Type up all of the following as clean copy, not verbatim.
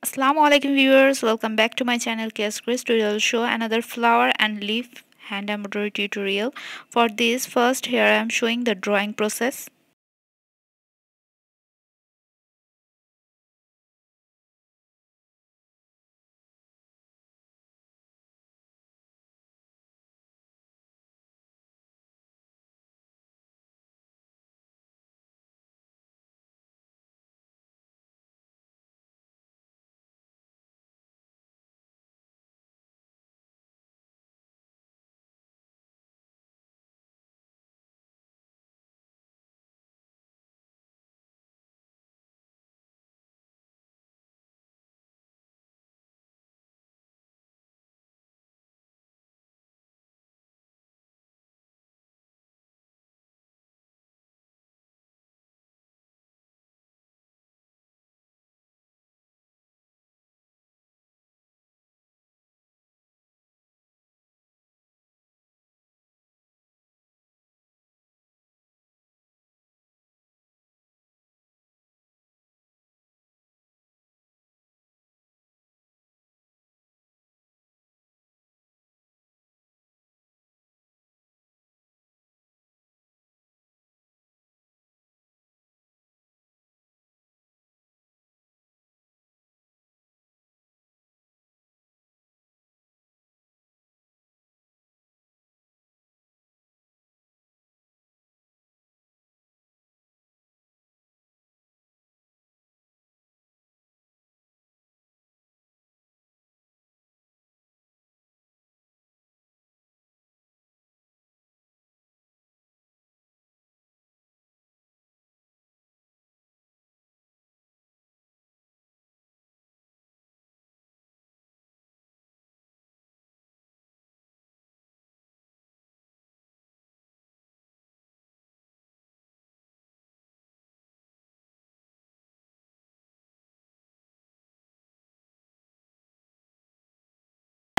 Assalamu alaikum viewers, welcome back to my channel Case Grace. Today I'll show another flower and leaf hand embroidery tutorial. For this, first here I am showing the drawing process.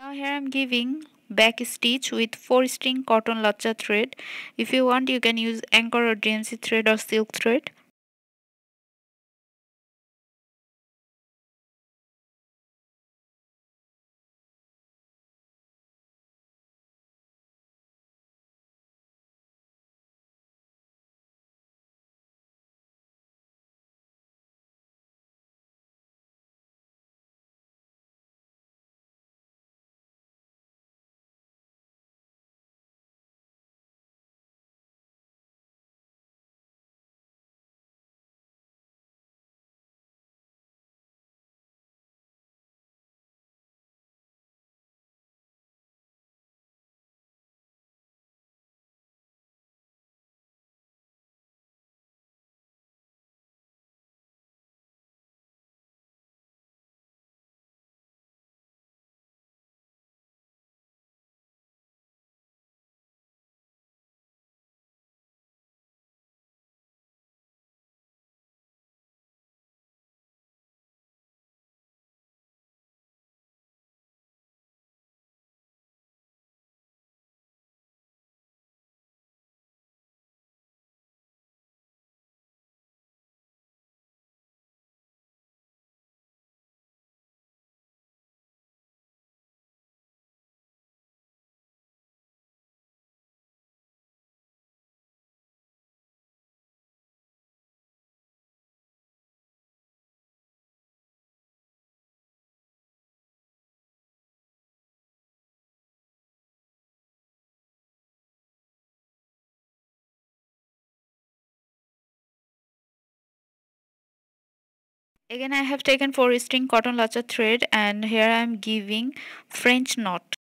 Now here I am giving back stitch with 4 string cotton lacha thread. If you want you can use anchor or DMC thread or silk thread. Again I have taken 4 string cotton lacha thread and here I am giving French knot.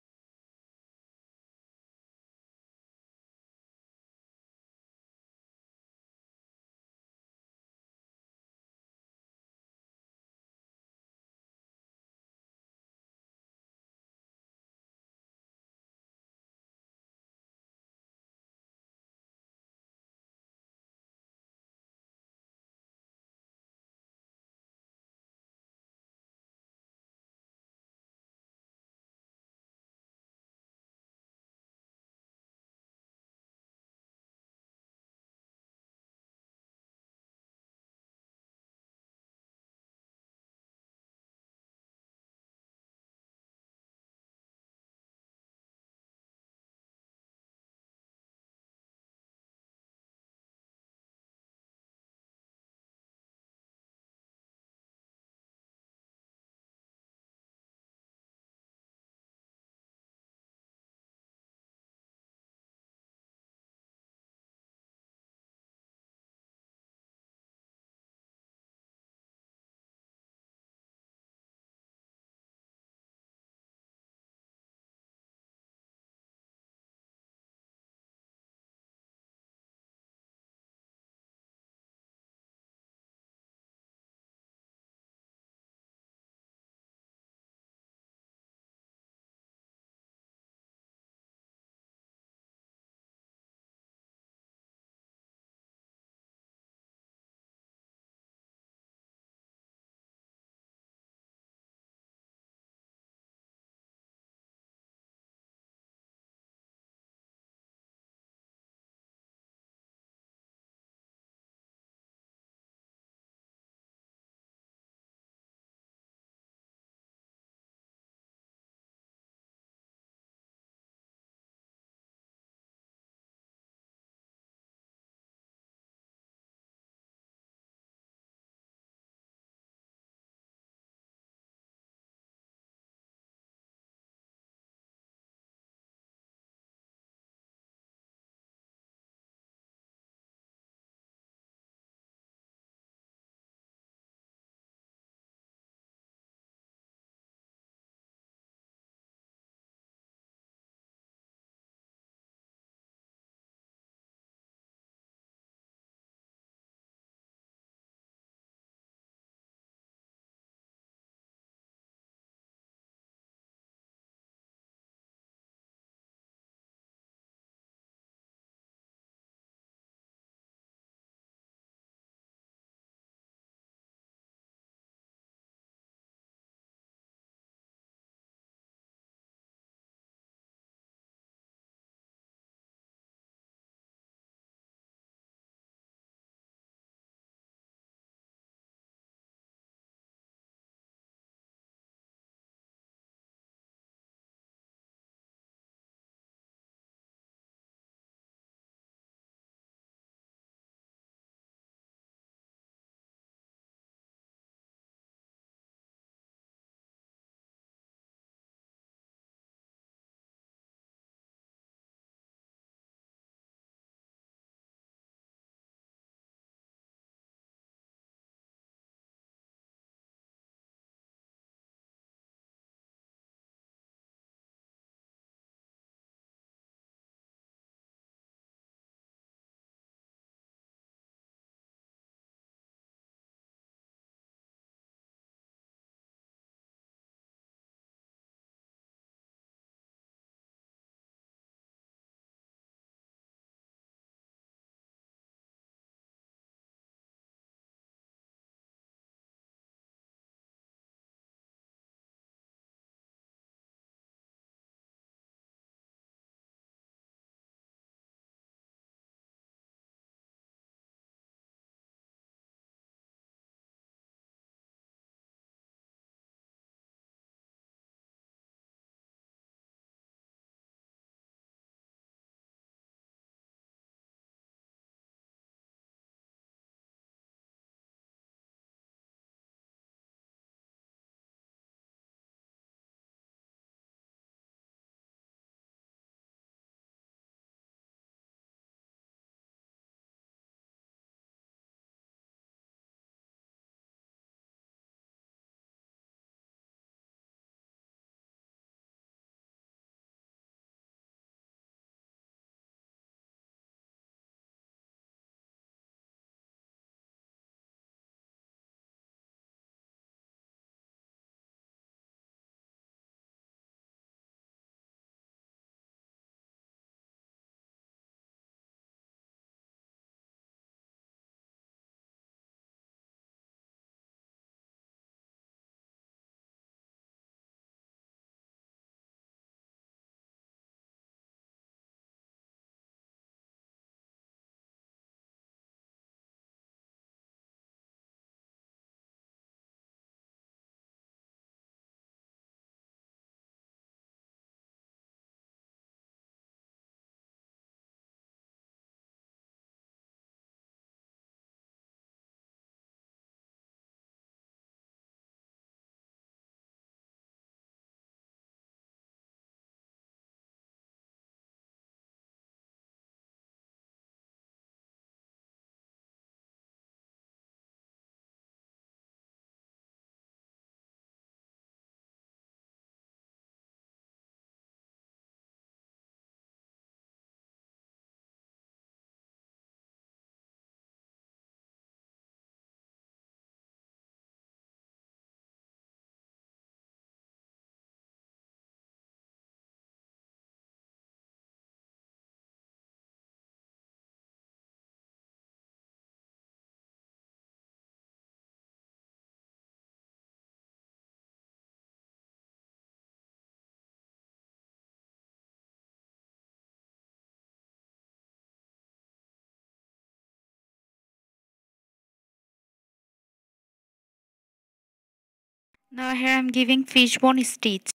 Now here I'm giving fishbone stitch.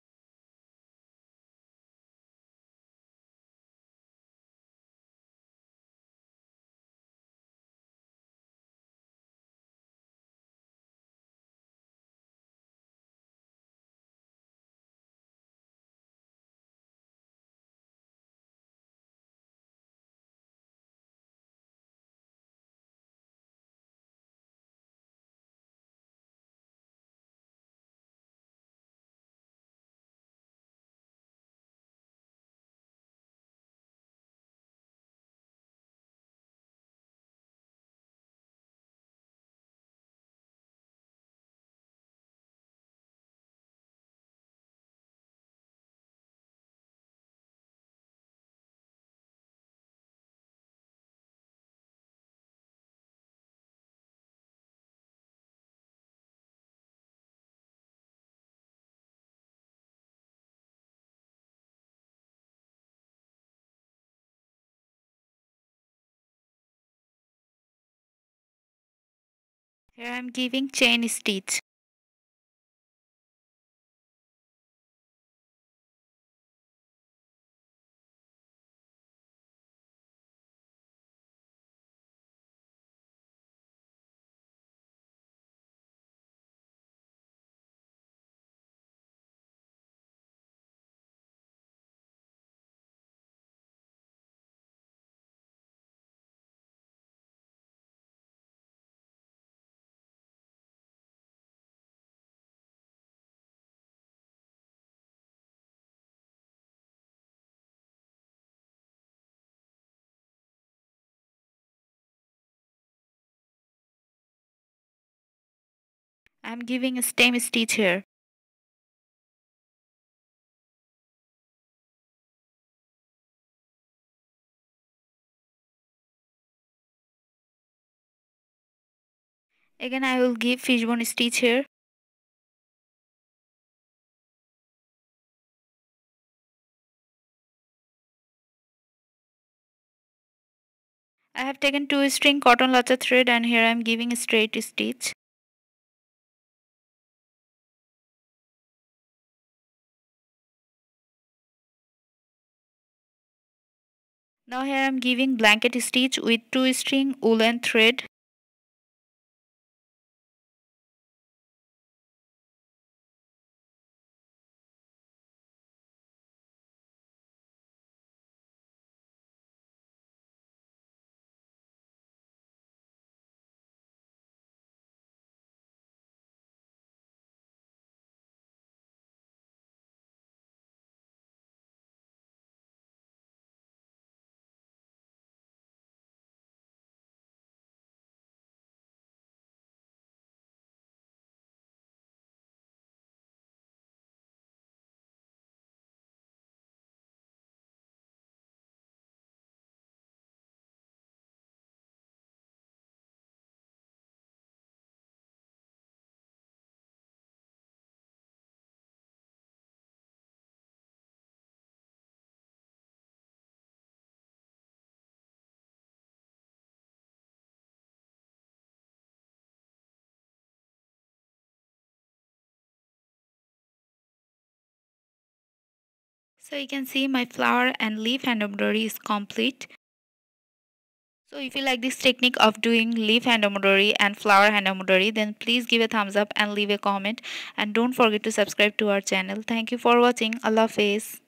Here I'm giving chain stitch. I'm giving a stem stitch here. Again I will give fishbone stitch here. I have taken 2 string cotton lacha thread and here I am giving a straight stitch. Now here I am giving blanket stitch with 2 string woolen thread. So you can see my flower and leaf hand embroidery is complete. So if you like this technique of doing leaf hand embroidery and flower hand embroidery, then please give a thumbs up and leave a comment, and don't forget to subscribe to our channel. Thank you for watching. Allah Hafiz.